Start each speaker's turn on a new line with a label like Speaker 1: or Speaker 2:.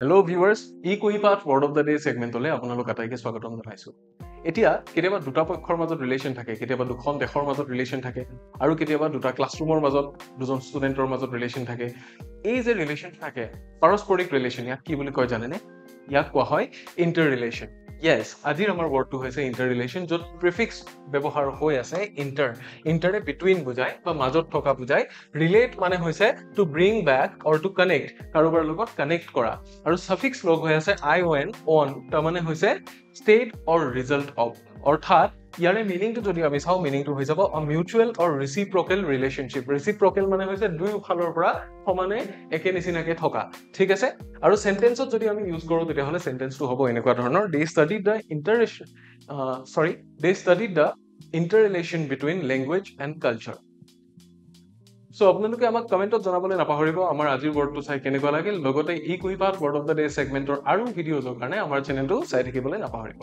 Speaker 1: hello' viewers কুইপাথ word of the day ছেগমেণ্টলৈ আপোনালোক আটাইকে স্বাগতম জনাইছোঁ এতিয়া কেতিয়াবা দুটা পক্ষৰ মাজত ৰিলেশ্যন থাকে কেতিয়াবা দুখন দেশৰ মাজত ৰিলেশ্যন থাকে আৰু কেতিয়াবা দুটা ক্লাছৰুমৰ মাজত দুজন ষ্টুডেণ্টৰ মাজত ৰিলেশ্যন থাকে এই যে ৰিলেশ্যন থাকে পাৰস্পৰিক ৰিলেশ্যন ইয়াক কি বুলি কয় জানেনে ইয়াক কোৱা হয় ইণ্টাৰ ৰিলেশ্যন য়েছ আজিৰ আমাৰ ৱৰ্ডটো হৈছে ইণ্টাৰ ৰিলেশ্যন য'ত প্ৰিফিক্স ব্যৱহাৰ হৈ আছে ইণ্টাৰে বিটুইন বুজায় বা মাজত থকা বুজায় ৰিলেট মানে হৈছে to bring back or to connect কাৰোবাৰ লগত কানেক্ট কৰা আৰু সাফিক্স লগ হৈ আছে on তাৰমানে হৈছে ষ্টেট অৰ ৰিজাল্ট অফ অৰ্থাৎ ইয়াৰে মিনিংটো যদি আমি চাওঁ মিনিংটো হৈ যাব মিউচুৱেল অৰ ৰিচিপ্ৰকেল ৰিলেশ্যনশ্বিপ ৰিচিপ্ৰকেল মানে হৈছে দুয়োফালৰ পৰা সমানে একে নিচিনাকে থকা ঠিক আছে আৰু সেন্টেন্সত যদি আমি ইউজ কৰোঁ তেতিয়াহ'লে সেন্টেন্সটো হ'ব এনেকুৱা ধৰণৰ they studied the interrelation between language and culture so আপোনালোকে আমাক কমেন্টত জনাবলৈ নাপাহৰিব আমাৰ আজিৰ ৱৰ্ডটো চাই কেনেকুৱা লাগিল লগতে কুইপাথ ৱৰ্ড অফ দ্য ডে ছেগমেণ্টৰ আৰু ভিডিঅ'জৰ কাৰণে আমাৰ চেনেলটো চাই থাকিবলৈ নাপাহৰিব